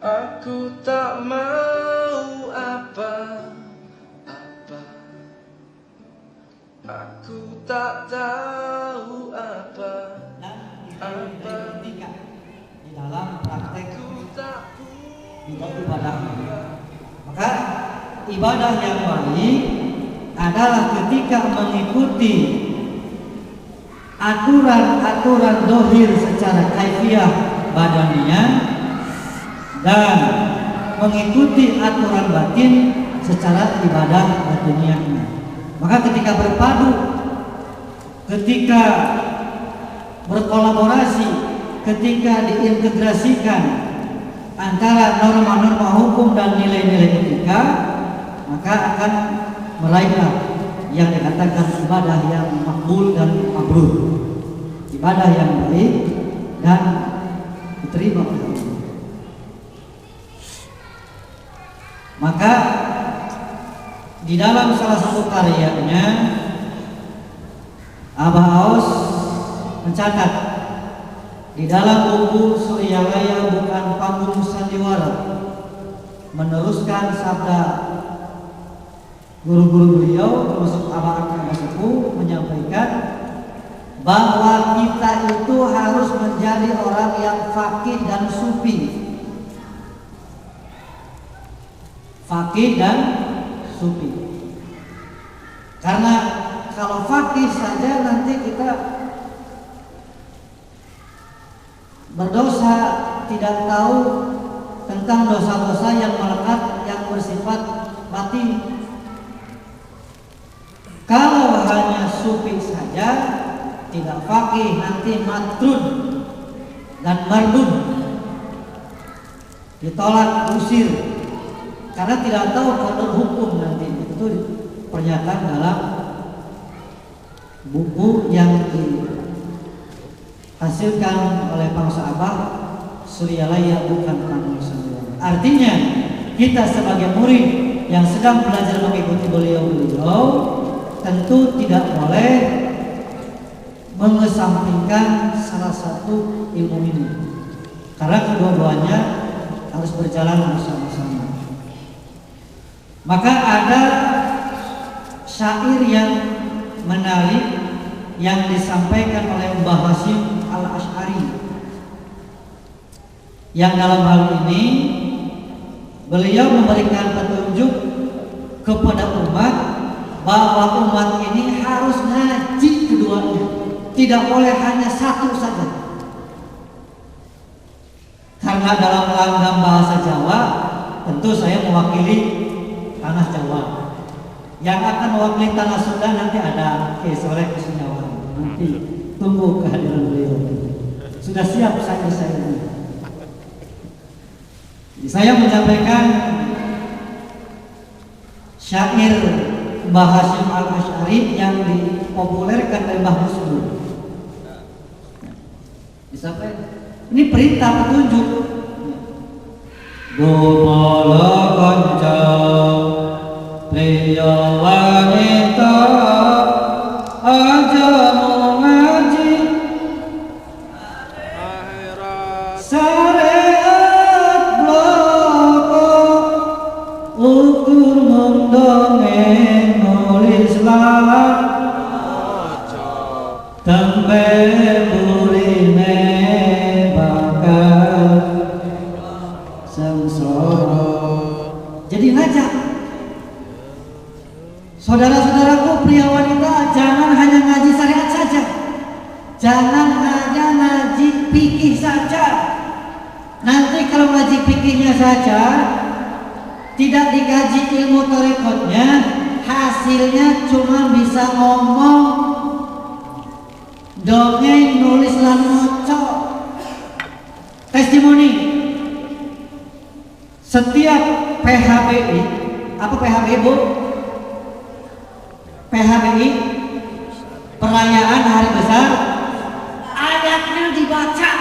Aku tak mau apa-apa, aku tak tahu apa di dalam praktek ibadah. Maka ibadah yang baik adalah ketika mengikuti aturan-aturan dohir secara kaifiah badaniyah dan mengikuti aturan batin secara ibadah batiniyahnya. Maka ketika berpadu, ketika berkolaborasi, ketika diintegrasikan antara norma-norma hukum dan nilai-nilai etika, maka akan meraihlah yang dikatakan ibadah yang makbul dan mabrur, ibadah yang baik dan diterima oleh Allah. Maka di dalam salah satu karyanya Abah Aus mencatat di dalam buku Suryalaya Bukan Panggung Sandiwara, meneruskan sabda guru-guru beliau termasuk Abah Akbar Sepuh menyampaikan bahwa kita itu harus menjadi orang yang faqih dan sufi. Faqih dan sufi. Karena kalau faqih saja nanti kita berdosa, tidak tahu tentang dosa-dosa yang melekat yang bersifat batin. Kalau hanya sufi saja, tidak faqih, nanti matrun dan mardun, ditolak, usir, karena tidak tahu kotor hukum nanti. Itu pernyataan dalam buku yang dihasilkan oleh Bangsa Abah Suryalaya Bukan Panggung Sandiwara. Artinya kita sebagai murid yang sedang belajar mengikuti beliau-beliau tentu tidak boleh mengesampingkan salah satu ilmu ini, karena kedua-duanya harus berjalan bersama-sama. Maka ada syair yang menarik yang disampaikan oleh Mbah Hasyim Al-Asy'ari, yang dalam hal ini beliau memberikan petunjuk kepada umat bahwa umat ini harus ngaji keduanya, tidak boleh hanya satu saja. Karena dalam langgam bahasa Jawa, tentu saya mewakili tanah Jawa. Yang akan mewakili tanah Sunda nanti ada Soleh Kusniawan. Nanti tunggu kehadiran beliau. Sudah siap saya ini. Saya menyampaikan syair Mbah Hasyim Al-Asy'ari yang dipopulerkan oleh Mbah Muslim. Disampaikan. Ini perintah petunjuk. Gumala kanca priya wanita aja mau ngaji syariat bloko ukur mendongeng nulis lan tempe burine bakal sengsara. Jadi ngajak saudara-saudaraku pria wanita, jangan hanya ngaji syariat saja, jangan hanya ngaji fikih saja. Nanti kalau ngaji fikihnya saja, tidak dikaji ilmu tarekatnya, hasilnya cuma bisa ngomong, dongeng, nulis lan maca. Testimoni setiap PHBI, apa PHBI Bu? PHBI, perayaan hari besar, ayatnya dibaca.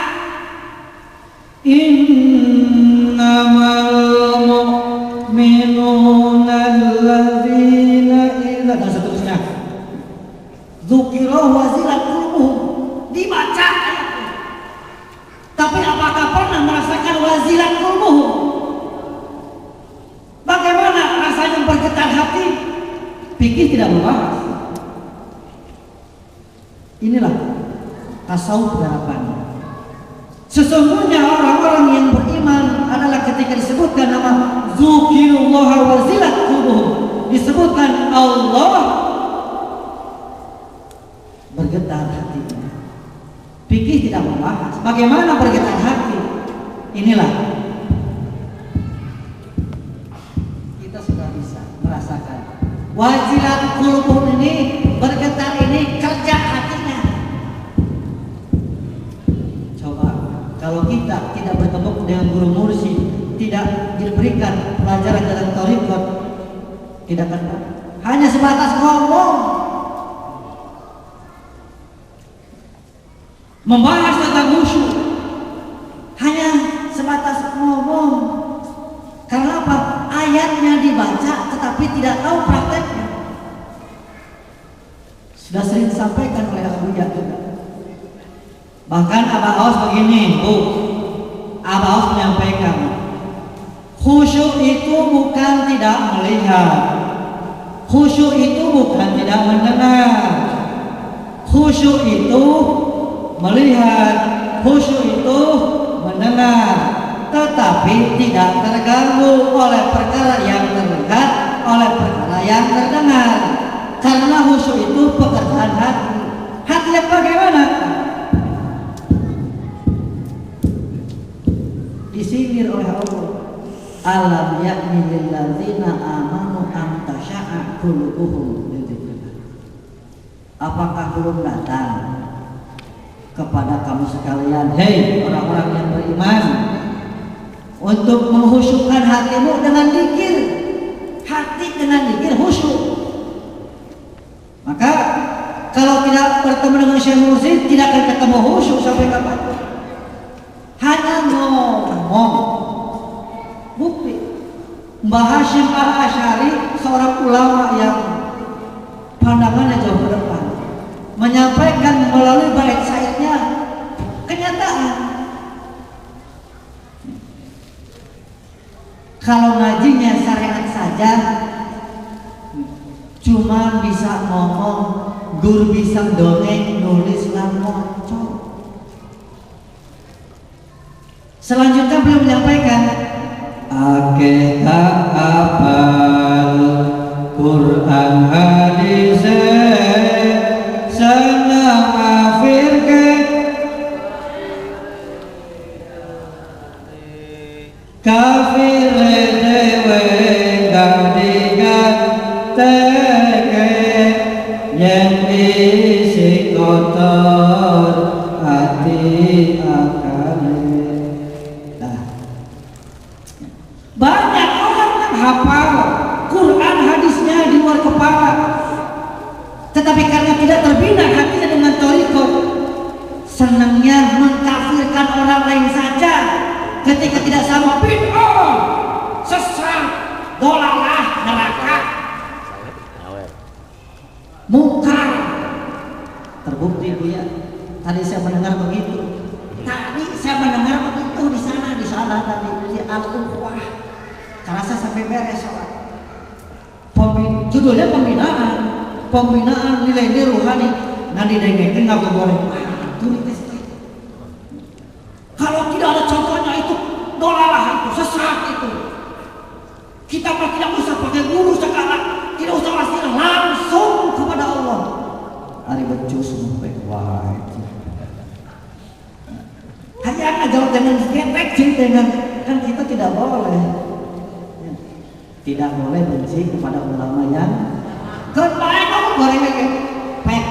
Innamal mu'minuna alladzina idza, dan seterusnya, dzukira wazilat qulubuhum, dibaca ayatnya. Tapi apakah pernah merasakan wazilat qulubuhum? Fikih tidak membahas. Inilah tasawuf garapannya. Sesungguhnya orang-orang yang beriman adalah ketika disebutkan nama Dzukirullah wazilat qulubuhum, disebutkan Allah, bergetar hatinya. Fikih tidak membahas bagaimana bergetar hati. Inilah kita sudah bisa merasakan wazilat qulubuhum ini, bergetar ini kerja hatinya. Coba kalau kita tidak bertemu dengan guru mursyid, tidak diberikan pelajaran dalam thariqat, tidak akan hanya sebatas ngomong, membahas tentang khusyuk, hanya sebatas ngomong. Karena apa? Ayatnya dibaca tetapi tidak tahu prakteknya. Sudah sering disampaikan oleh Abu Ya juga. Bahkan Abah Aus begini, Bu. Abah Aus menyampaikan, khusyuk itu bukan tidak melihat, khusyuk itu bukan tidak mendengar, khusyuk itu melihat, khusyuk itu mendengar, tetapi tidak terganggu oleh perkara yang terlihat, oleh perkara yang terdengar. Karena khusyuk itu pekerjaan hati. Hati yang bagaimana? Disindir oleh Allah. Alam yakni lil ladzina amanu an tasha'a qulubuhum li dzikrillah. Apakah belum datang kepada kamu sekalian, hei orang-orang yang beriman, untuk menghusyukkan hatimu dengan zikir? Hati dengan zikir khusyuk. Maka kalau tidak bertemu dengan Syekh Mursyid, tidak akan ketemu khusyuk sampai kapan? Hanya ngomong. Bukti Mbah Hashim Al-Asy'ari, seorang ulama yang pandangannya jauh ke depan, menyampaikan melalui bait syairnya kenyataan. Kalau ngajinya syariat saja cuma bisa ngomong, gur bisa dongeng, nulis lamonco. Selanjutnya beliau menyampaikan, akeh tak apal Quran hadis senang afirke kafir dewe gak digateke yang isi kotor hati akale. Banyak orang yang hafal Quran hadisnya di luar kepala, tetapi karena tidak terbina hatinya dengan thariqat, senangnya mengkafirkan orang lain saja ketika tidak sama, bid'ah, sesat, dolalah, neraka, mungkar. Terbukti Bu ya, tadi saya mendengar begitu. Tadi saya mendengar begitu di sana tadi di Al-Ukhwah. Kerasa sampai beres sholat. Judulnya pembinaan nilai-nilai ruhani. Nanti dengeng nggak boleh. Kalau tidak ada contohnya itu dolalah, itu sesat itu. Kita tidak usah pakai guru sekarang, tidak usah wasilah, langsung kepada Allah. Ari becus sampai wah. Hanya jawab dengan getek dengan, kan kita tidak boleh. Tidak boleh benci kepada ulama yang kebaik kamu goreng lagi pek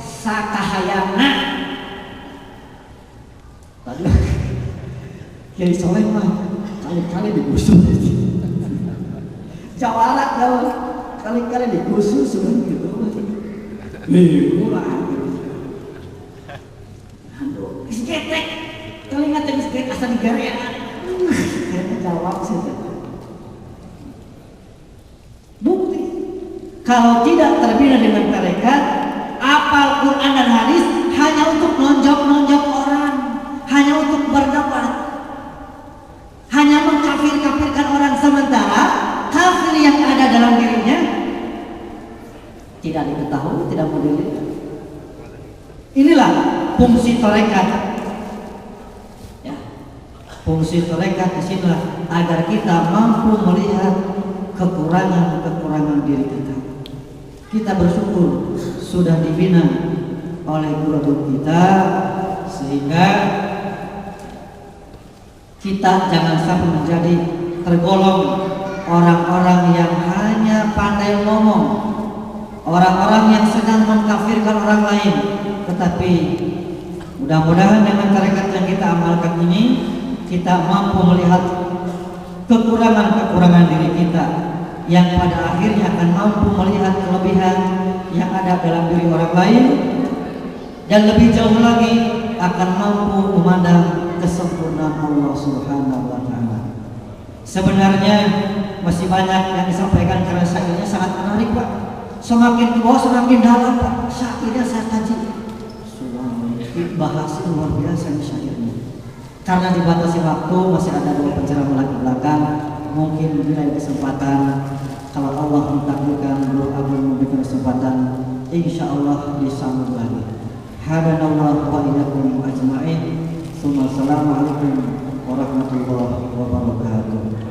sakahayana. Tadi Kiai Soleh mah kali-kali digusur. Jawarat jauh kali-kali digusur sudah gitu. Murah. Aduh, getek. Telinga tadi getek asal digarea. Saya jawab saja. Bukti kalau tidak terbina dengan tarekat, apal Quran dan hadis hanya untuk nonjok-nonjok orang, hanya untuk berdebat, hanya mengkafir-kafirkan orang, sementara kafir yang ada dalam dirinya tidak diketahui, tidak mau dilihat. Inilah fungsi tarekat. Ya. Fungsi tarekat di sinilah agar kita mampu melihat kekurangan diri kita. Kita bersyukur sudah dibina oleh guru kita sehingga kita jangan sampai menjadi tergolong orang-orang yang hanya pandai ngomong, orang-orang yang sedang mengkafirkan orang lain. Tetapi mudah-mudahan dengan tarekat yang kita amalkan ini, kita mampu melihat kekurangan diri kita, yang pada akhirnya akan mampu melihat kelebihan yang ada dalam diri orang lain, dan lebih jauh lagi akan mampu memandang kesempurnaan Allah Subhanahu wa Ta'ala. Sebenarnya masih banyak yang disampaikan karena syairnya sangat menarik, Pak. Semakin tua semakin dalam, Pak. Syairnya saya kaji. Bahasa luar biasa ini syairnya. Karena dibatasi waktu, masih ada 2 penceramah lagi belakang. Mungkin bila ada kesempatan, kalau Allah mentakdirkan Guru Agung memberikan kesempatan, insya Allah disambung lagi. Hadanallahu wa iyyakum ajma'in. Assalamualaikum warahmatullahi wabarakatuh.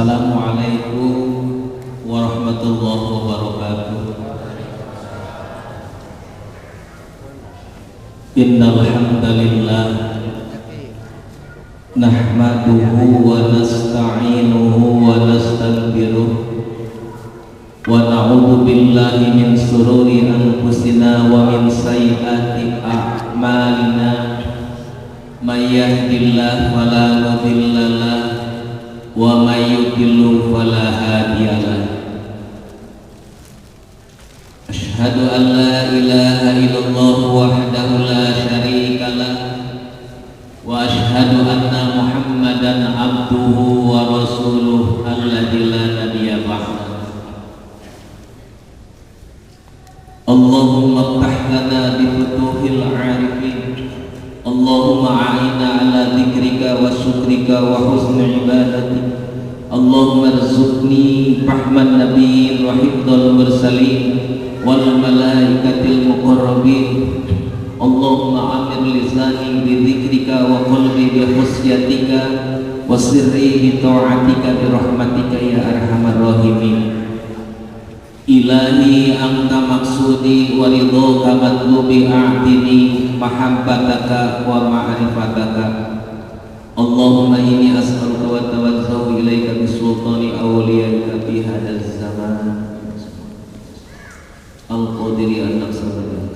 Assalamualaikum warahmatullahi wabarakatuh. Innal hamdalillah nahmaduhu wa nasta'inuhu wa nastaghfiruh wa na'udzu billahi min shururi anfusina wa min sayyiati a'malina. May yahdihillahu fala mudilla lahu wa may yudlil fala hadiyalah. Asyhadu an la ilaha illallah wahdahu la syarikalah wa asyhadu anna Muhammadan abduhu wa rasuluh alladzi la nabiyya ba'da. Allahumma ftah lana bi futuhil 'arifin. Allahumma a'inna ala dzikrika wa syukrika wa husni ibadatik. Allahumma rzuqni fahman nabiyyin wa hifdzal mursalin wal malaikatil muqarrabin. Allahumma amir lisani bi dzikrika wa qalbi bi khusyatika wa sirri bi ta'atika bi rahmatika ya arhamar rahimin. Ilahi anta maksudi wa ridhoka matlubi a'tini mahabbataka wa ma'rifataka. Allahumma inni as'aluka wa tawassalu ilaika bi sultani awliyaika fi hadzal zaman al-qadiri an naqsada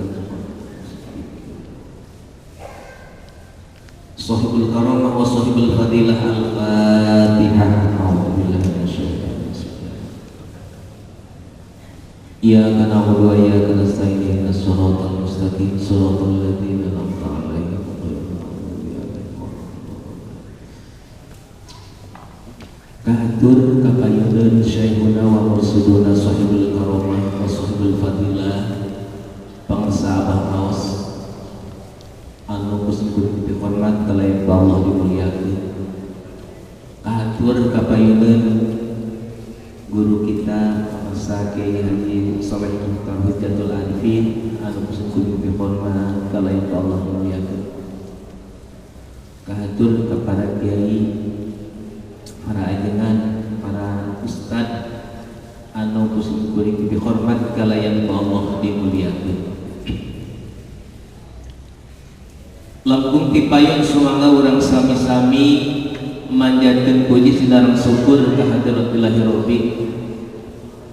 sahibul karamah wa sahibul fadilah al-fatihah. Iyyaka na'budu wa iyyaka nasta'in ihdinas siratal mustaqim siratal ladzina an'amta 'alaihim ghairil maghdubi 'alaihim waladdallin. Kahatur kakayuneun syekhuna wa mursiduna sahibul karamah wa sahibul fadilah bangsa Abah Maos anu kuskup dihormat kalayan Allah dimuliakeun. Kahatur kakayuneun guru kita Masa Kiai Haji Saleh Mukhtar Hujjatul Arifin anu kuskup dihormat kalayan Allah dimuliakeun. Kahatur kepada kiai, para ajengan, para ustad anu kuskup dihormat kalayan Allah dimuliakeun. Langkung tipayun sumangga urang sami-sami manjatkeun puji sinareng syukur ka hadratillahi rabbi.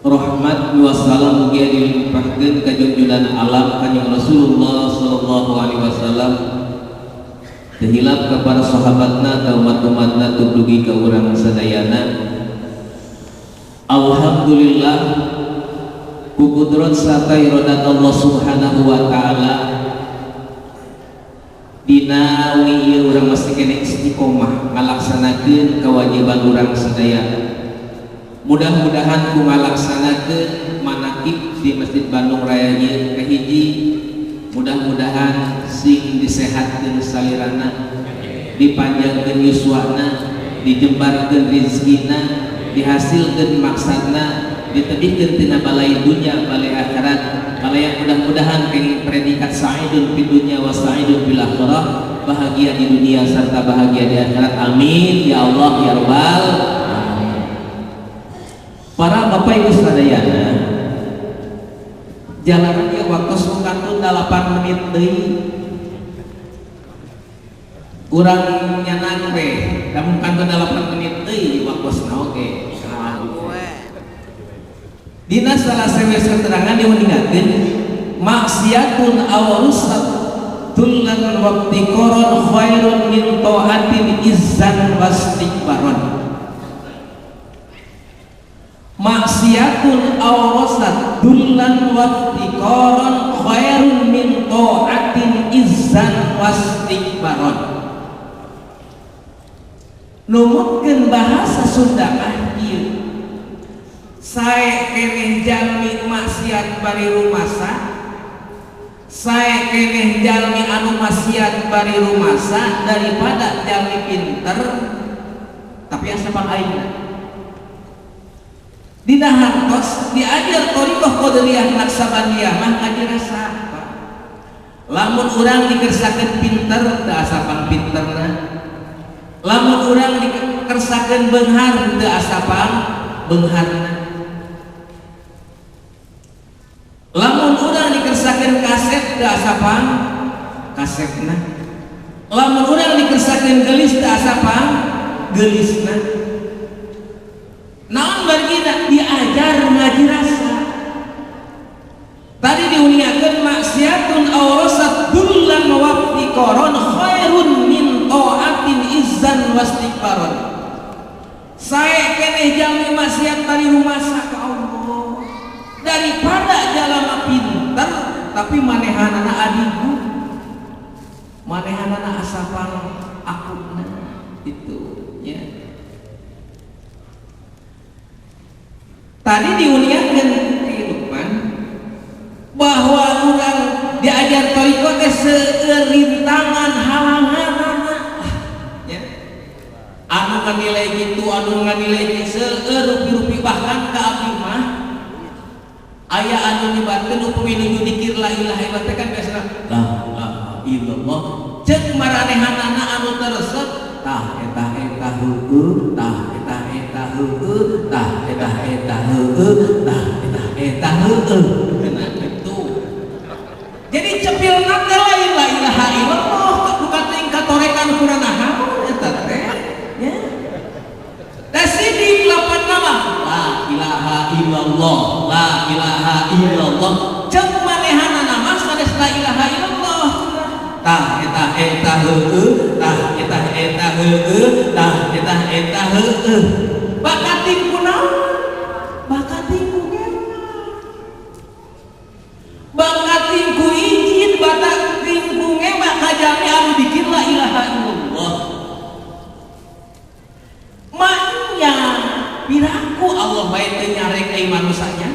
Rahmat wa salam mugia dilimpahkeun ka junjungan alam Kanjeng Rasulullah sallallahu alaihi wasallam. Tehilap kepada sahabatna ka umat-umatna tulugi ka urang sadayana Alhamdulillah ku kudrat sarta iradat Allah Subhanahu wa taala dina ieu urang mesti kene istiqomah ngalaksanakeun kewajiban urang sadaya. Mudah-mudahan ku ngalaksanakeun manakib di Masjid Bandung Raya ieu kahiji, mudah-mudahan sing disehatkeun salirana, dipanjangkeun yuswana, dijembarkeun rezekina, dihasilkeun maksudna, ditebihkeun tina balai dunya balai akhirat, balai mudah-mudahan kenging predikat sa'idun fid dunya wa sa'idun fil akhirah, bahagia di dunia serta bahagia di akhirat. Amin ya Allah ya rabbal alamin. Para bapak ibu sadayana, jalan ieu waktu sungkatun 8 menit deui. Urang nyanang we, lamun kantun 8 menit deui wakosna oge. Dina salah sewe keterangan diuningakeun maksiatun aw rusatun lan wabtiqaron khairun min taatin izzan wastikbaron. Maksiatun aw rusatun lan wabtiqaron khairun min taatin izzan wastikbaron. Numutkeun bahasa Sunda mah ieu sae keneh jalmi maksiat bari rumasa, sae keneh jalmi anu maksiat bari rumasa daripada jalmi pinter tapi asapan aingna. Dina hartos diajar thariqah qadariyah naksabandiyah mah ngaji rasa. Lamun urang dikersakeun pinter teu asapan pinterna, lamun urang dikersakeun beunghar teu asapan beungharna. Lamun urang dikersakeun kaset teu asapan kasetna, lamun urang dikersakeun geulis teu asapan geulisna. Naon bargina diajar ngaji rasa. Tadi diuniakeun maksiatun aw rasatun lan wabtiqaron khairun min taatin izzan wastikbaron. Sae keneh jalmi maksiat bari rumasa ka Allah daripada jalma pinter tapi manehanana adigu, manehanana asapan akutna itu ya. Tadi diuniakeun kehidupan bahwa urang diajar thariqah teh seueur rintangan halanganana ya. Anu nganilai kitu, anu nganilai kitu seueur rupi-rupi, bahkan ka abdi mah aya anu nyebatkeun upami nuju dikir la ilaha illallah teh kan biasana la ilaha illallah ceuk maranehanana anu teresep tah eta heueuh tah eta heueuh tah eta heueuh tah eta heueuh cenah kitu. Jadi cepilna teh la ilaha illallah bukan tingkat torekan kuranaha eta teh ya. Da sidi lapan nama la ilaha illallah, la ilaha illallah ceuk manehanana mah sanes la ilaha illallah tah eta heueuh tah eta heueuh tah eta heueuh. Bakating kunaon? Bakating ku bakating ku izin, bakating ku ngemak kajami anu dikir la ilaha illallah. Maknya piraku Allah bae teu nyarek ai manusia nya.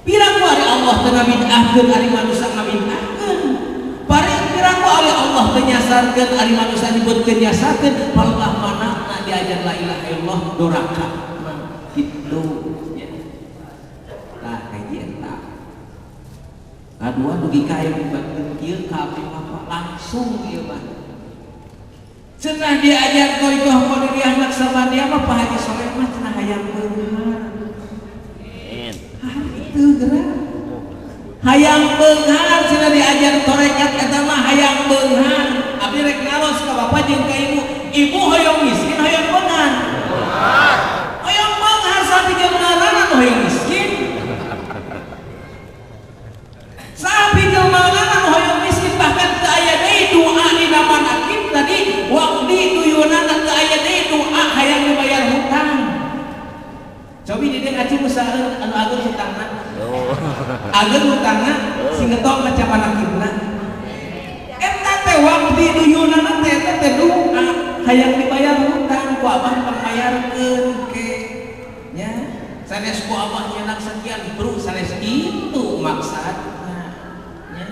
Piraku ari Allah teu ngabid'ahkeun ari manusia ngabid'ahkeun. Piraku ari Allah teu nyasarkeun ari manusia dibeutkeun nyasarkeun. Palah manana diajar la ilaha illallah doraka. Kitu ya. Tah kaji eta. Kadua dugi ka aya dibatkeun kieu ka abdi mah langsung ieu mah. Cenah diajar thariqah qadariyah naksabandiyah mah Pak Haji Soleh mah cenah hayang beunghar. Itu gerak. Hayang beunghar cenah diajar tarekat eta mah hayang beunghar. Abdi rek ngalos ka bapa jeung ka ibu. Ibu hoyong miskin hayang beunghar. Hayang beunghar sapi jelemaana nu hayang miskin. Sapi jelemaana nu hayang miskin bahkan teu aya deui doa dina manakib tadi waqdi tuyunana teu aya deui doa hayang dibayar hutang. ageun utangna sing ngetok maca panakibna eta teh waqti duyunana teh teh doa hayang dibayar hutang ku abah pambayarkeun ke nya sanes ku abah nyenak sekian bro sanes itu maksudna nya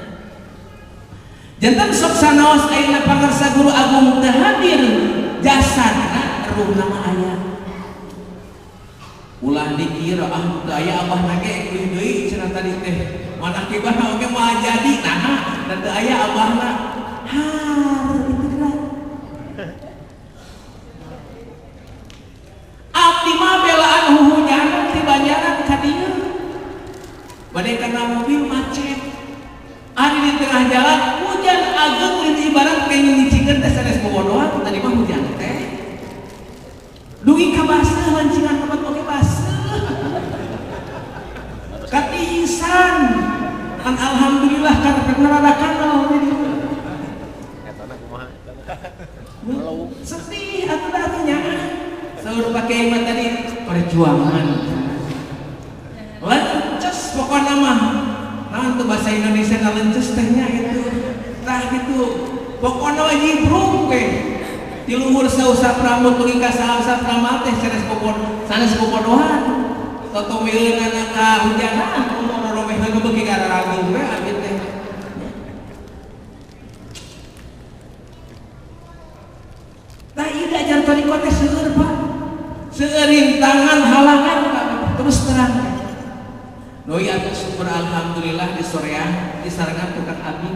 janten sok sanaos ayeuna pangarsa guru agung teu hadir jasadna ruhna mah aya ulah dikira teu aya abah nage kuy deui cenah tadi teh manakibana oge moal jadi nah teu aya abahna har itu gerak abdi mah belaan huhujanan ti banjaran ka dieu bade kana mobil macet ari di tengah jalan hujan ageung ibarat kayak ngicikeun teh sanes bobodohan tadi mah hujan teh dugi ka baseuh lancingan tempat oge baseuh katiisan kan alhamdulillah karepna rada kanal sedih atuh atunya saur pake iman tadi perjuangan lences pokoknya mah nah untuk bahasa Indonesia na lences tehnya itu tah gitu pokoknya wajib brung we di luhur sausah pramut lagi ka sausah pramat teh sanes bobodohan toto mileunana ka hujanan umur romeheun beuki ka ragu we abdi teh tah ieu diajar toriko teh seueur Pak seueur rintangan halangan terus terang doi atuh syukur alhamdulillah di sorean disarengan tukang abdi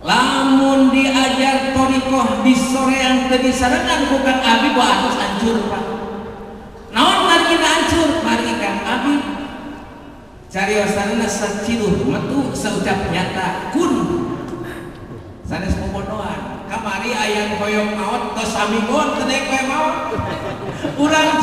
lamun diajar torikoh di sorean teu disarengan tukang abdi bae atos hancur Pak naon margina hancur mari kang abdi cariosana saciluh metu saucap nyata kun sanes bobodohan kamari aya hoyong maot tos amigon teu deuk we maot orang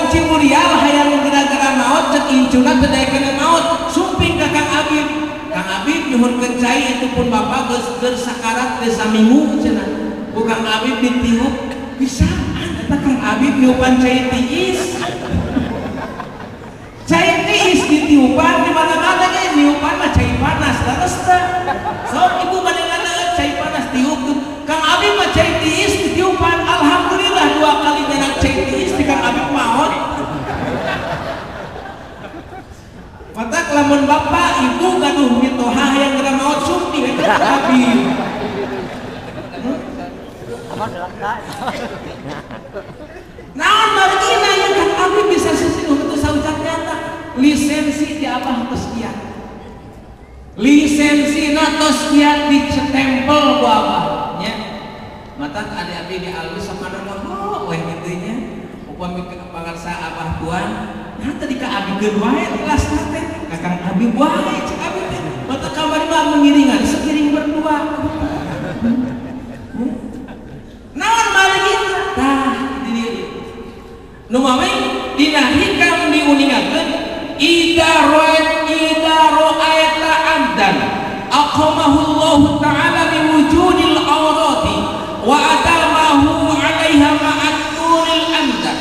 Cimurial hayang gara-gara maot cek incuna teu daek kena maot sumping ka Kang Abib nyuhunkeun cai itu pun bapak geus sakarat teh saminggu cenah ku Kang Abib ditiup bisaan eta Kang Abib nyupan cai tiis ditiupan di mana-mana ge niupan mah cai panas terus teh sok ibu badangan cai panas tiup Kang Abib mah cai tiis ditiupan alhamdulillah 2 kali nyenak cai tiis di Kang Abib maot matak lamun bapak ibu gaduh mitoha yang kena maot sumpi eta Kang Abib naon margina yang Kang Abib bisa sesinuh itu saucap nyata lisensi di abah tos kiat lisensi na tos kiat ditempel ku abah nya matak ada abdi di alus sama nama weh kitu nya upami pangarsa abah tuan nah tadi ka abikeun wae tilas teh ka Kang Abib wae cek abdi teh matak kamari mah mengiringan sekiring berdua naon margina tah di dieu nu mami dina hikam diuningakeun idza ra'aita abdan aqamahullahu ta'ala bi wujudil awrati wa atamahu 'alaiha ma'aturil amda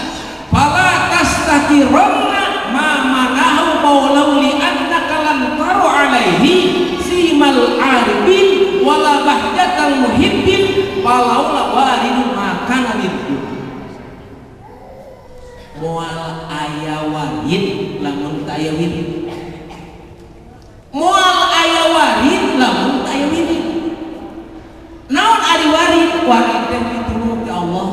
fala tastakiranna ma manahu maulau li annaka lam taru 'alaihi simal arifin wala bahjatal muhibbin walau la waridun makana itu moal aya warid lamun teu aya wirid moal aya warid lamun teu aya wirid naon ari warid teh pitulung ti Allah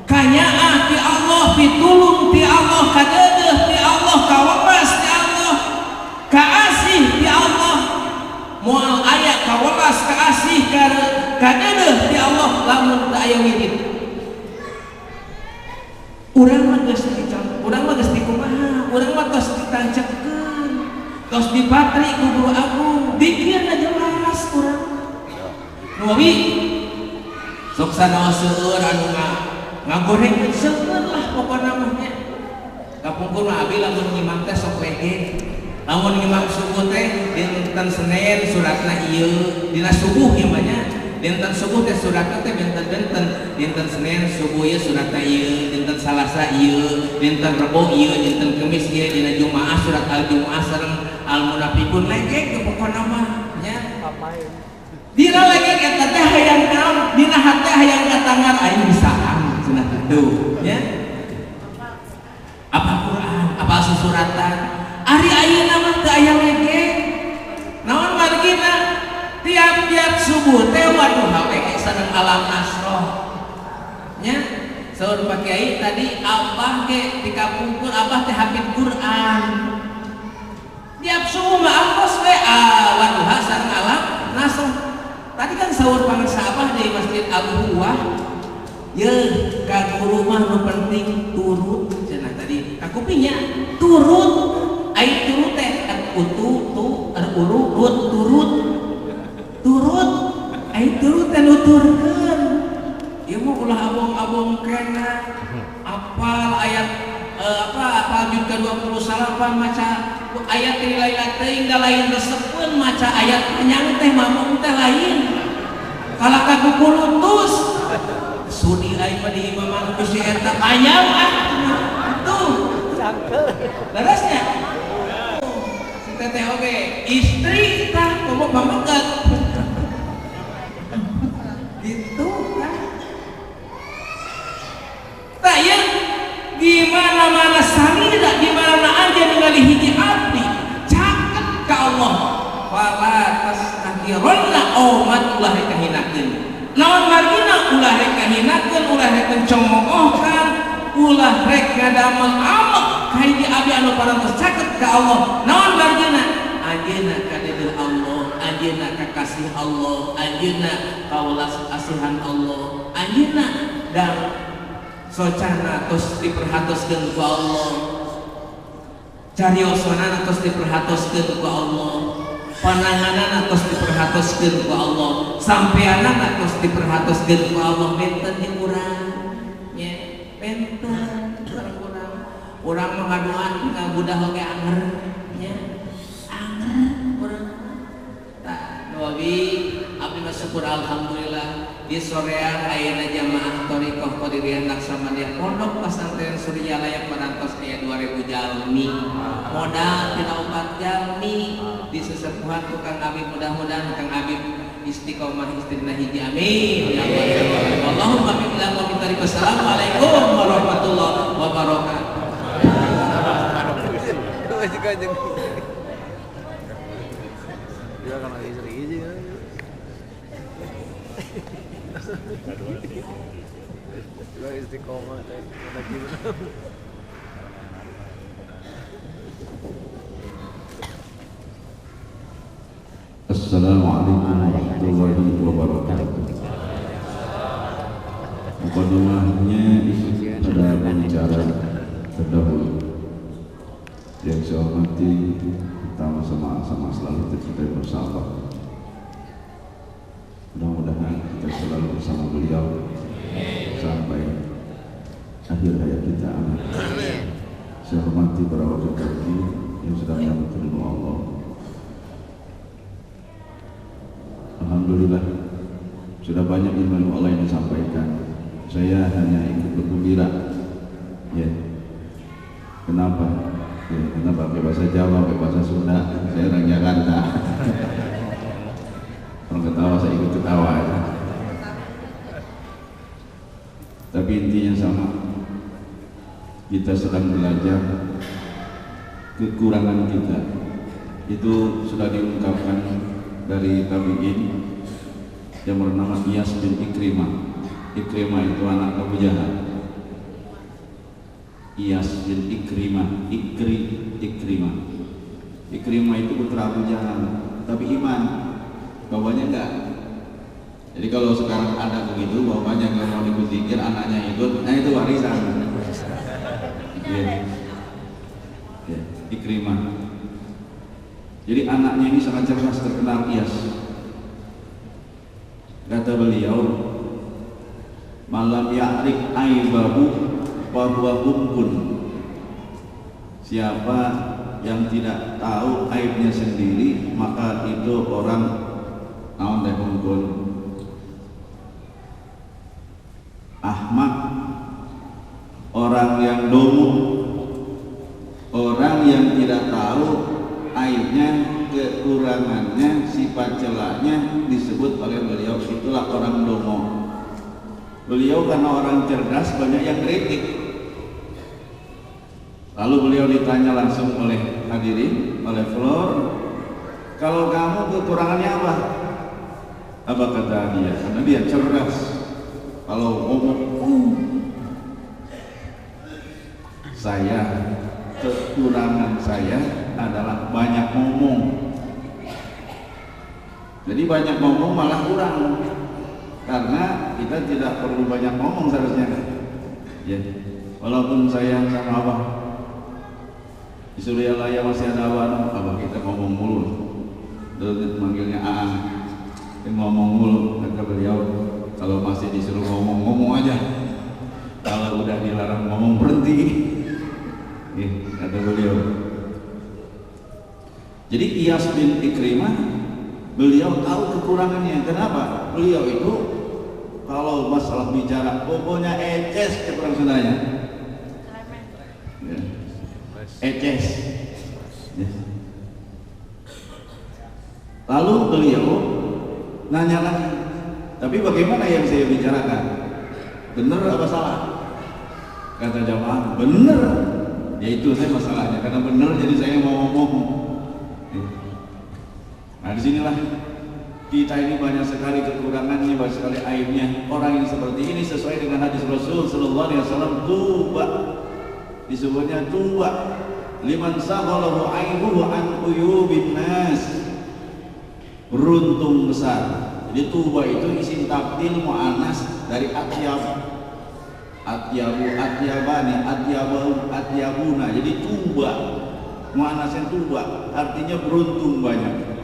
kanyaah ti Allah pitulung ti Allah kadeudeuh ti Allah kawelas ti Allah kaasih ti Allah moal aya kawelas kaasih kadeudeuh ti Allah lamun teu aya wirid urang mah geus dicontoh, urang mah geus dikumaha, urang mah tos ditancepkeun, tos dipatri ku guru agung, dikirna jelas urang. Nu abi sok sanaos seueur anu ngagoreng seueur lah pokona mah nya. Kapungkur mah abi lamun ngimam teh sok wege. Lamun ngimam subuh teh dinten Senin suratna ieu dina subuh ieu mah nya. dinten subuh teh suratna teh benten-benten, dinten Senin subuh ieu suratna ieu, dinten Salasa ieu, dinten Rebo ieu, dinten Kemis ieu, dina Jumaah surat Al-Jumuah sareng Al-Munafiqun legek ke pokona mah nya. Dina legek eta teh hayang naon, dina hate hayang katangan aing bisaan cenah tuh nya. Apa Quran, apa susuratan. Ari ayeuna mah teu aya legek. Naon margina? Tiap-tiap subuh teh waduha we sareng alam nasroh. Nya, saur Pak Kiai tadi abah ge dikapungkur abah teh hafid Quran. Tiap subuh mah apos we waduha sareng alam nasroh. Tadi kan saur pangsa abah di Masjid Al-Huwah. Ye, ka guru mah nu penting turut cenah tadi. Ka kupinya turut. Ai turut teh utu tu urut turut ai turut teh nuturkeun ieu mah ulah abong-abong kena apal ayat apa juz ke-28 maca ayat di lain teuing da lain resepkeun maca ayat panjang teh mamung teh lain kalaka buku lutus sudi ai mah di imam bisi eta panjang tuh darasnya teteh oge istri tah komo pamegat gitu kan tak ya gimana salida gimana aja ningali hiji abdi caket ka Allah wala tastakironna umat ulah kahinakeun naon margina ulah kahinakeun ulah kencomogohkan ulah rek ngadamel amal kahiji abdi anu parantos caket ka Allah naon margina anjeunna ka deudeuh Allah anjeunna ka kasih Allah anjeunna ka welas asihan Allah anjeunna dan socana tos diperhatoskeun ku Allah cariosana tos diperhatoskeun ku Allah pananganana tos diperhatoskeun ku Allah sampeanana tos diperhatoskeun ku Allah benten jeung urang nya benten urang mengaduan ka budak oge anger nya anger urang tah nuwi abdi mah syukur alhamdulillah di sorean ayeuna jamaah thariqah qadiriyah Naksabandia pondok pesantren Suryalaya parantos aya 2000 jalmi modal tina 4 jalmi di sesepuhan ku Kang Habib mudah-mudahan Kang Habib istiqomah istrina hiji amin ya Allah Allahumma billahi wa bitarika assalamualaikum warahmatullahi wabarakatuh dia kan lagi seri aja juga istiqomah lagi benar. Assalamualaikum warahmatullahi wabarakatuh. Mukadimahnya ada pembicara terdahulu yang saya hormati, pertama sama selalu kita bersahabat. Mudah-mudahan kita selalu bersama beliau sampai akhir hayat kita. Amin. Saya hormati para wakil kami yang sedang menyambut ilmu Allah. Alhamdulillah sudah banyak ilmu Allah yang disampaikan. Saya hanya ikut bergembira. Ya. Kenapa? Ya, karena pakai bahasa Jawa, pakai bahasa Sunda, saya orang Jakarta. Orang ketawa saya ikut ketawa ya. Tapi intinya sama, kita sedang belajar kekurangan kita. Itu sudah diungkapkan dari tabi'in yang bernama Iyas bin Ikrimah. Ikrimah itu anak Abu Jahal. Iyas bin Ikrimah, Ikrimah. Ikrimah itu putra Abu Jahal, tapi iman, bapaknya enggak. Jadi kalau sekarang ada begitu, bapaknya enggak mau ikut zikir, anaknya ikut, nah itu warisan. Ya, Ikrimah. Jadi anaknya ini sangat cerdas, terkenal Iyas. Kata beliau, malam ya'rif aibahu bahwa hukum. Siapa yang tidak tahu aibnya sendiri, maka itu orang naon deh hukum orang yang domo, orang yang tidak tahu aibnya, kekurangannya, sifat celahnya disebut oleh beliau, itulah orang domo. Beliau karena orang cerdas banyak yang kritik. Lalu beliau ditanya langsung oleh hadirin, oleh Flor, kalau kamu kekurangannya apa? Apa kata dia? Karena dia cerdas. Kalau ngomong, saya, kekurangan saya adalah banyak ngomong. Jadi banyak ngomong malah kurang, karena kita tidak perlu banyak ngomong seharusnya. Ya, walaupun saya sama Abah di Suryalaya masih ada Abah kita ngomong mulu. Dulu manggilnya Aang, ngomong mulu. Kata beliau, kalau masih disuruh ngomong aja, kalau udah dilarang ngomong berhenti. Kata beliau. Jadi Iyas bin Ikrimah, beliau tahu kekurangannya. Kenapa? Beliau itu kalau masalah bicara pokoknya eces orang Sundanya. Ya. Eces. Ya. Lalu beliau nanya lagi, tapi bagaimana yang saya bicarakan? Benar apa salah? Kata jamaah, benar. Ya itu saya masalahnya, karena benar jadi saya mau ngomong. Nah disinilah kita ini banyak sekali kekurangannya, banyak sekali aibnya. Orang yang seperti ini sesuai dengan hadis Rasul Sallallahu Alaihi Wasallam, tuba, disebutnya tuba, liman saghalahu aibuhu an uyubin nas, beruntung besar. Jadi tuba itu isim tabdil mu'annas dari atyab, atyabu, atyabani, atyabu, atyabuna. Jadi tuba mu'annasnya tuba artinya beruntung banyak.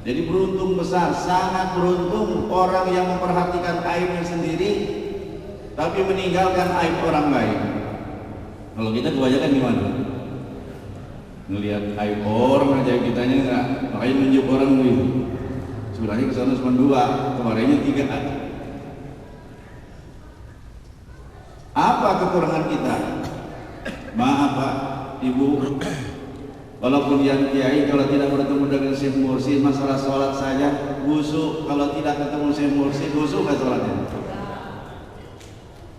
Jadi beruntung besar, sangat beruntung orang yang memperhatikan aibnya sendiri tapi meninggalkan aib orang lain. Kalau kita kebanyakan gimana? Ngelihat aib orang aja, kitanya enggak, makanya nunjuk orang gitu. Sebenarnya kesana cuma 2, kemarinnya 3. Apa kekurangan kita? Maaf Pak, Ibu, walaupun yang kiai kalau tidak bertemu dengan Syekh Mursyid masalah sholat saja khusyuk, kalau tidak ketemu Syekh Mursyid khusyuk nggak sholatnya?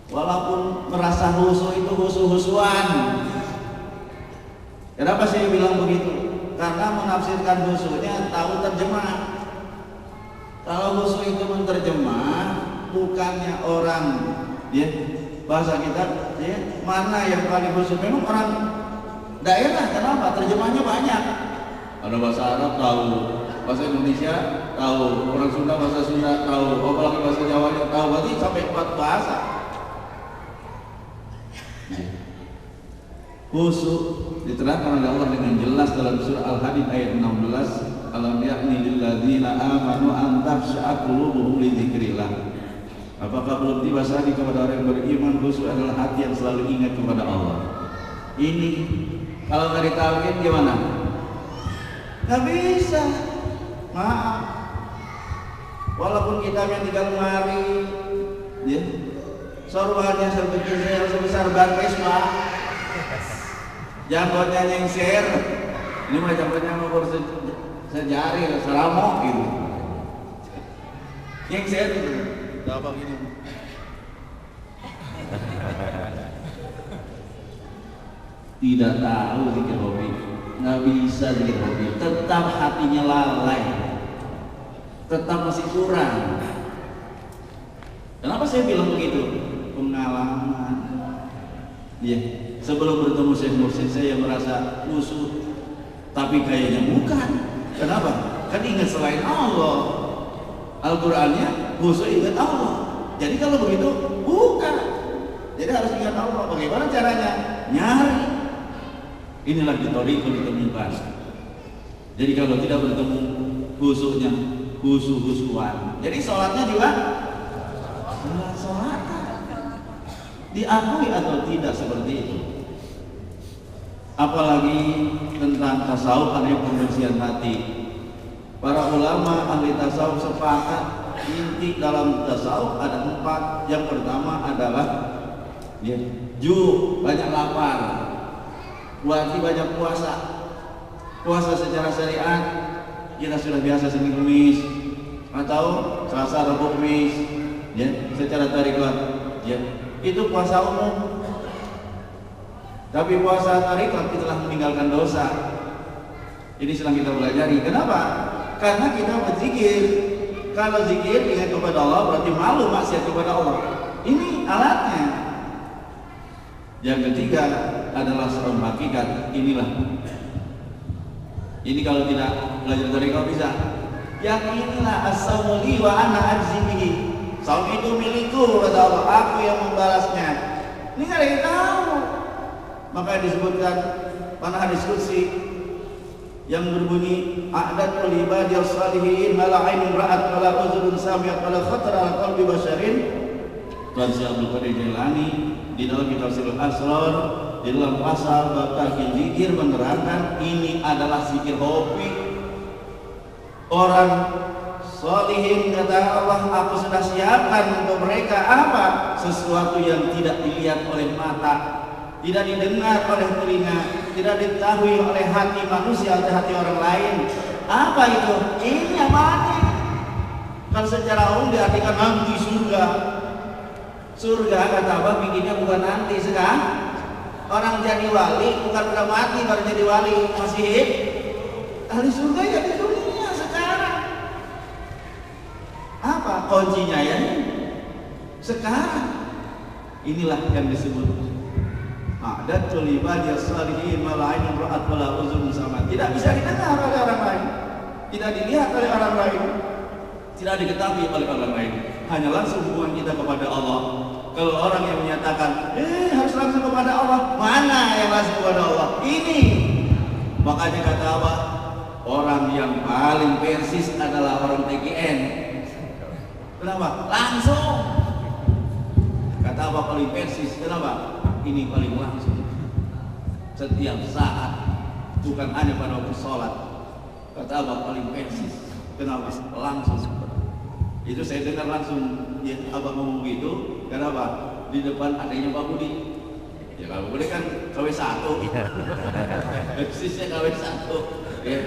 Walaupun merasa khusyuk itu khusyuk-khusyuan. Kenapa saya bilang begitu? Karena menafsirkan khusyuknya tahu terjemah. Kalau khusyuk itu menerjemah, bukannya orang ya bahasa kita ya, mana yang paling khusyuk? Memang orang daerah, kenapa? Terjemahnya banyak. Ada bahasa Arab tahu, bahasa Indonesia tahu, orang Sunda bahasa Sunda tahu, apalagi bahasa Jawanya tahu, berarti sampai 4 bahasa. Khusyuk diterangkan oleh Allah dengan jelas dalam surah Al-Hadid ayat 16. Alam yakni lil ladzina amanu an tafsha'a qulubuhum li dzikrillah. Apakah belum tiba saatnya kepada orang yang beriman, khusyuk adalah hati yang selalu ingat kepada Allah. Ini kalau nggak ditauhid gimana? Nggak bisa. Maaf. Walaupun kita yang tinggal mari, ya, sorbannya sebesar bangkes Pak. Janggotnya nyengser. Ini mah janggotnya ngukur sejari, seramok gitu. Nyengser gitu. Apa gini? Tidak tahu zikir hobi, nggak bisa zikir hobi, tetap hatinya lalai, tetap masih kurang. Kenapa saya bilang begitu? Pengalaman. Ya, sebelum bertemu Syekh Mursyid saya merasa khusyuk, tapi kayaknya bukan. Kenapa? Kan ingat selain Allah. Al-Qur'annya khusyuk ingat Allah. Jadi kalau begitu bukan. Jadi harus ingat Allah. Bagaimana caranya? Nyari. Inilah ditemukan. Jadi kalau tidak bertemu khusyuknya, khusyuan. Jadi sholatnya juga sholat. Diakui atau tidak seperti itu. Apalagi tentang tasawuf, adanya pembersihan hati. Para ulama ahli tasawuf sepakat inti dalam tasawuf ada 4. Yang pertama adalah Ya, banyak lapar. Buati banyak puasa. Puasa secara syariat kita sudah biasa Senin Kamis atau Selasa Rabu Kamis, ya, secara tarekat, ya. Itu puasa umum. Tapi puasa tarekat kita telah meninggalkan dosa. Ini sedang kita pelajari. Kenapa? Karena kita berzikir. Kalau zikir ingat kepada Allah berarti malu maksiat kepada Allah. Ini alatnya. Yang ketiga adalah seorang hakikat. Ini kalau tidak belajar dari kau bisa. Yang inilah as-sawmu li wa ana ajzi bihi. Saum itu milikku kata Allah, aku yang membalasnya. Ini nggak ada yang tahu. Maka disebutkan pada hadis qudsi yang berbunyi a'dat li ibadiyas salihin la ainun ra'at wa la uzrun sami'at wa la khatar ala qalbi basharin. Tuan Syekh Abdul Qadir Jailani di dalam kitab Sirrul Asrar di dalam pasal bab tarkin zikir menerangkan ini adalah zikir hobi. Orang solihin kata Allah, aku sudah siapkan untuk mereka apa? Sesuatu yang tidak dilihat oleh mata, tidak didengar oleh telinga, tidak diketahui oleh hati manusia atau hati orang lain. Apa itu? Ini amalnya. Kalau secara umum diartikan nanti surga. Surga kata Allah bikinnya bukan nanti sekarang. Orang jadi wali bukan udah mati baru jadi wali, masih hidup. Ahli surga ya di dunia sekarang. Apa kuncinya ya? Sekarang. Inilah yang disebut a'datul ibadiyas salihin ma la ainun ra'at wa la uzrun sami'at. Tidak bisa didengar oleh orang lain, tidak dilihat oleh orang lain, tidak diketahui oleh orang lain. Hanya langsung hubungan kita kepada Allah. Kalau orang yang menyatakan harus langsung kepada Allah, mana yang langsung kepada Allah? Ini. Makanya kata Allah, orang yang paling persis adalah orang TGN. Kenapa? Langsung. Kata Allah paling persis. Kenapa? Ini paling langsung. Setiap saat, bukan hanya pada waktu sholat. Kata Allah paling persis. Kenapa? Langsung. Itu saya dengar langsung ya, abang ngomong gitu. Kenapa? Di depan adanya Pak Budi. Ya Pak Budi kan KW1. Persisnya KW1. Ya.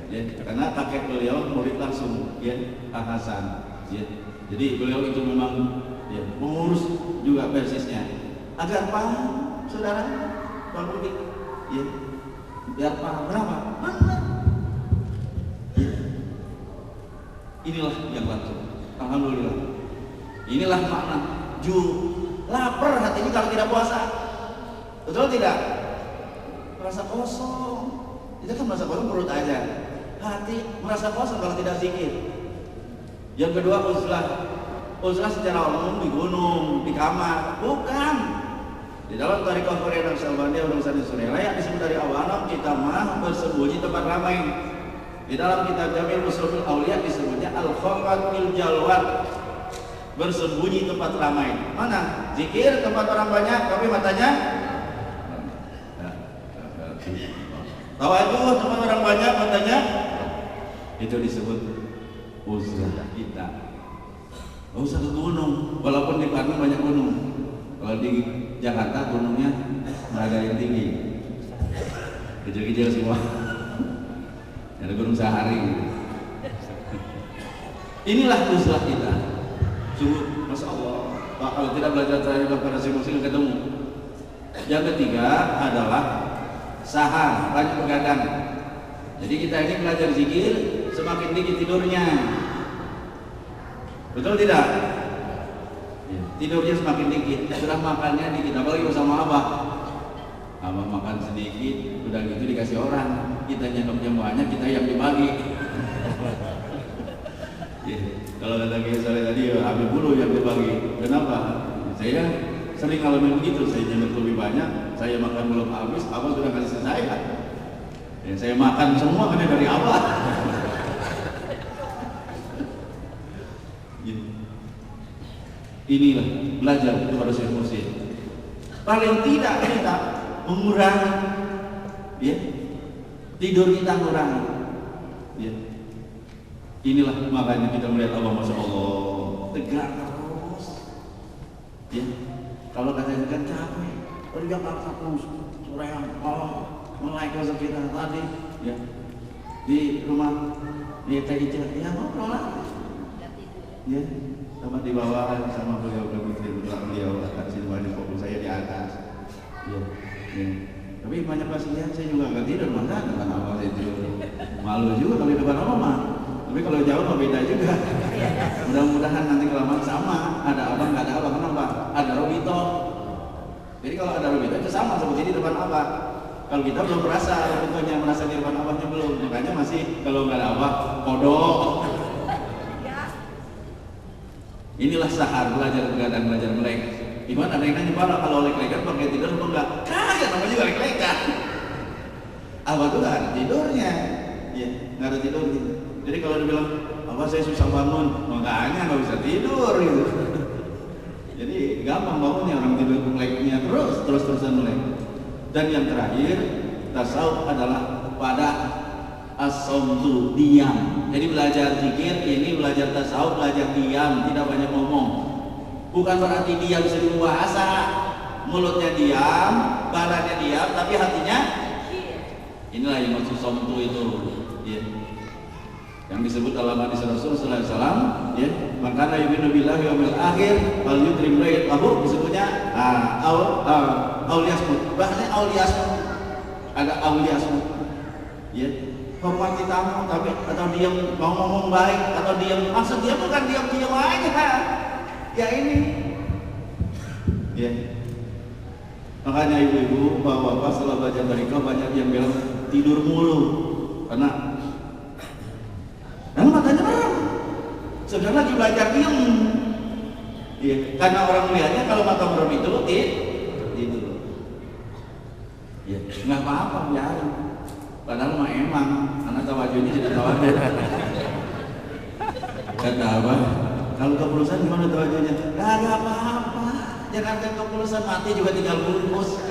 Ya, karena kakek beliau murid langsung ya, Pak Hasan. Ya. Jadi beliau itu memang ya, mengurus juga persisnya. Agar paham, saudara Pak Budi. Ya. Biar paham berapa? Benar. Ya. Inilah yang langsung. Alhamdulillah. Inilah makna lapar hati ini kalau tidak puasa. Betul tidak? Merasa kosong. Itu kan merasa kosong perut aja. Hati merasa kosong kalau tidak zikir. Yang kedua uzlah. Uzlah secara umum di gunung, di kamar. Bukan. Di dalam Tariqah Korea dan Salbandia dan Sani Surela yang disebut dari awal kita mah bersembunyi tempat ramai. Di dalam kitab Jamil Usulul Auliya disebutnya al-khawat bil jalwat, bersembunyi tempat ramai. Mana? Zikir tempat orang banyak tapi matanya tawadhu tempat orang banyak matanya. Itu disebut uzlah kita. Gak usah ke gunung, walaupun di Bandung banyak gunung. Kalau di Jakarta gunungnya nggak ada yang tinggi, kecil-kecil semua. Ada gunung sehari gitu. Inilah uzlah kita. Sungguh, Masya Allah. Pak, kalau tidak belajar terakhir pada muslim ketemu. Yang ketiga adalah sahar, lanjut begadang. Jadi kita ini belajar zikir, semakin tinggi tidurnya. Betul tidak? Ya, tidurnya semakin dikit, sudah makannya dikit. Apalagi bersama abah. Abah makan sedikit, udah gitu dikasih orang. Kita nyendoknya banyak, kita yang dibagi. Ya, kalau kata Kiai Saleh tadi, ambil dulu yang dibagi. Kenapa? Saya sering ngalamin begitu. Saya nyendok lebih banyak, saya makan belum habis, abah sudah kasih saya. Ya, saya makan semua kan dari abah. Ya. Inilah belajar kepada Syekh Mursyid. Paling tidak kita mengurangi, ya, tidur kita kurangi. Ya. Inilah makanya kita melihat Allah, Masya Allah, tegak terus. Ya. Kalau katanya kan capek, kalau dia paksa terus sureang, mulai ke sekitar tadi, ya di rumah dia Ica, ya ngobrol lah, ya sama di bawah sama beliau beliau akan sini fokus saya di atas, ya. Tapi banyak pasien saya juga nggak tidur, mana dengan awal saya tidur, malu juga kalau di depan mama. Tapi kalau jauh mah beda juga. Mudah-mudahan nanti kelamaan sama. Ada abang nggak ada abang, kenapa? Ada Robito. Jadi kalau ada Robito itu sama seperti di depan abang. Kalau kita belum merasa Robitonya, merasa di depan abangnya belum. Makanya masih kalau nggak ada abang, kodok. Inilah sahar belajar begadang, belajar melek. Gimana ada yang nanya pala kalau lek-lekan pakai tidur atau enggak? Kagak, namanya juga lek-lekan. Abang tuh nggak ada tidurnya. Iya, nggak ada tidurnya. Jadi kalau dibilang, apa saya susah bangun, makanya nggak bisa tidur gitu. Jadi gampang bangunnya, orang tidur meleknya terus-terusan melek. Dan yang terakhir, tasawuf adalah pada as-somtu, diam. Jadi belajar zikir, ini belajar tasawuf, belajar diam, tidak banyak ngomong. Bukan berarti diam seribu bahasa, mulutnya diam, badannya diam, tapi hatinya inilah yang maksud somtu itu. Ya. Yang disebut dalam hadis Rasul sallallahu alaihi wasallam, ya, maka yu'minu billahi wal yawmil akhir wal yukrim baitahu, disebutnya auliyasmut. Bahasanya auliyasmut. Ada auliyasmut. Ya, hormati tamu tapi atau diam mau ngomong baik atau diam, maksud dia bukan diam-diam aja. Ya ini. Ya. Makanya ibu-ibu, bapak-bapak setelah belajar mereka banyak yang bilang tidur mulu karena matanya merem. Sedang lagi belajar diam. Iya, karena orang melihatnya kalau mata merem itu tidur. Iya, nggak apa-apa ya. Padahal mah emang anak tawajunya tidak tawajuh. Kata apa? Kalau kepulusan gimana tawajunya? Nggak apa-apa. Jangan kan kepulusan, mati juga tinggal bungkus.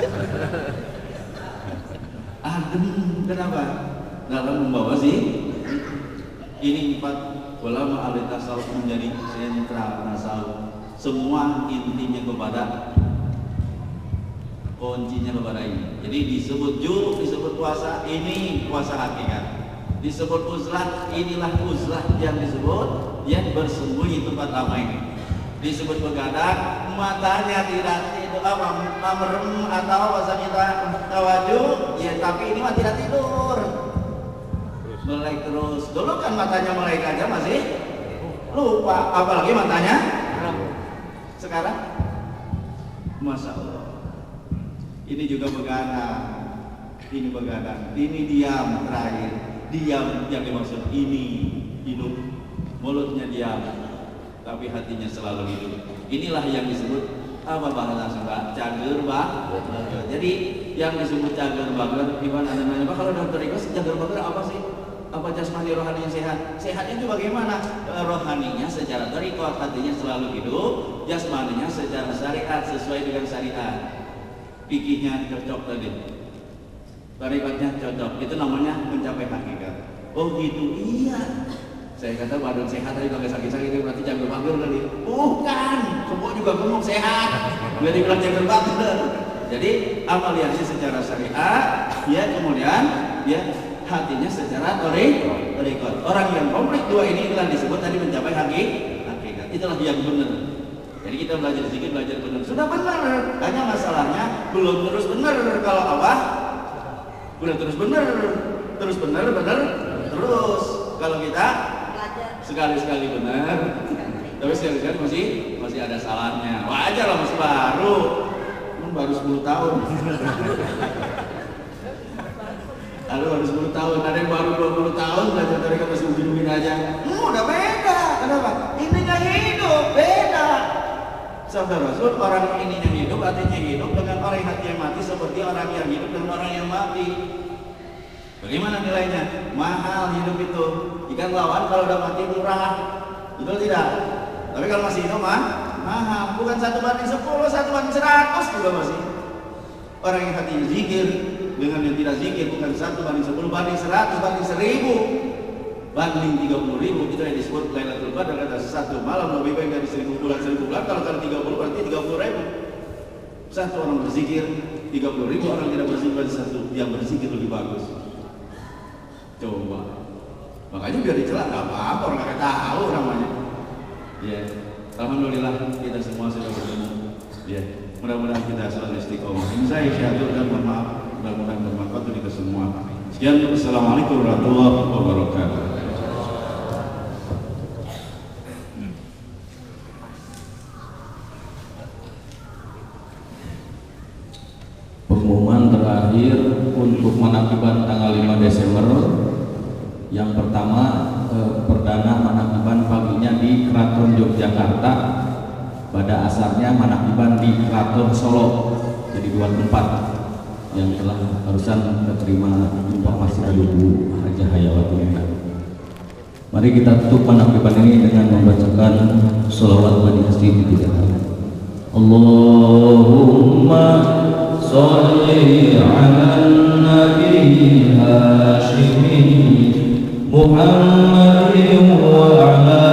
Adem, kenapa? Dalam membawa sih. Ini 4 ulama ahli tasawuf menjadi sentral tasawuf. Semua intinya kepada kuncinya kepada ini. Jadi disebut disebut puasa, ini puasa hakikat. Disebut uzlah, inilah uzlah yang disebut yang bersembunyi tempat lama ini. Disebut begadang, matanya tidak tidur, merem atau bahasa kita tawajuh, ya tapi ini mah tidak tidur. Melek terus. Dulu kan matanya melek aja masih lupa, apalagi matanya sekarang. Masya Allah. Ini juga begadang. Ini begadang. Ini diam terakhir. Diam yang dimaksud ini hidup. Mulutnya diam, tapi hatinya selalu hidup. Inilah yang disebut apa bahasa Sunda? Cager banget. Jadi yang disebut cager banget, gimana namanya? Kalau dalam tarikat cager banget apa sih? Apa jasmani rohaninya sehat? Sehatnya itu bagaimana? Rohaninya secara tarikat, hatinya selalu hidup, jasmaninya secara syariat, sesuai dengan syariat. Fikihnya cocok tadi, tarikatnya cocok, itu namanya mencapai hakikat. Oh gitu, iya. Saya kata badan sehat tadi kalau sakit-sakit itu berarti jago banget tadi. Bukan, semua juga ngomong sehat. Biar dibilang jago banget. Jadi amaliannya secara syariat, ya kemudian ya hatinya secara tarikat. Orang yang komplit dua ini telah disebut tadi mencapai hakikat. Itulah yang benar. Jadi kita belajar sedikit, belajar benar. Sudah benar, hanya masalahnya belum terus benar. Kalau apa? Belum terus benar, terus benar. Kalau kita sekali-sekali benar, tapi sekali-sekali masih ada salahnya. Wajar lah, masih baru 10 tahun. Baru 10 tahun, ada yang baru 20 tahun belajar dari masih ujung-ujung aja. Udah beda. Kenapa? Ininya hidup, beda. Sabda Rasul, orang ininya hidup, hatinya hidup dengan orang yang hatinya mati seperti orang yang hidup dengan orang yang mati. Bagaimana nilainya? Mahal hidup itu. Ikan lawan kalau udah mati murah, betul tidak? Tapi kalau masih hidup mahal. Bukan 1:10, 1:100 juga masih. Orang yang hatinya zikir dengan yang tidak zikir bukan 1:10, banding 100, banding 1000, banding 30.000. Itu yang disebut Lailatul Qadar. Kata 1 malam lebih baik dari 1000 bulan. Kalau 30 berarti 30.000. Satu orang berzikir, 30.000 orang tidak berzikir, satu yang berzikir lebih bagus. Coba. Makanya biar dicela nggak apa-apa, orang nggak tahu namanya. Ya, alhamdulillah kita semua sudah bertemu. Ya, mudah-mudahan kita selalu istiqomah. Ini saya syahatur dan mohon maaf. Mudah-mudahan bermanfaat untuk kita semua. Sekian, assalamualaikum warahmatullahi wabarakatuh. Pengumuman terakhir untuk manakiban tanggal 5 Desember. Yang pertama, perdana manakiban paginya di Keraton Yogyakarta, pada asarnya manakiban di Keraton Solo. Jadi 2 tempat yang telah barusan terima informasi dari Bu Haja Hayawati. Mari kita tutup manakiban ini dengan membacakan sholawat Bani Hashim 3 kali. Allahumma sholli ala nabi Hashimi Muhammadin wa ala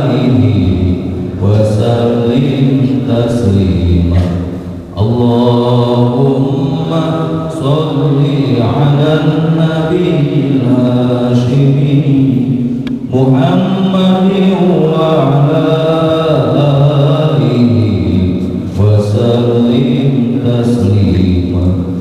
alihi wa sallim taslima. Allahumma sholli ala nabi Hashimi Muhammadin wa ala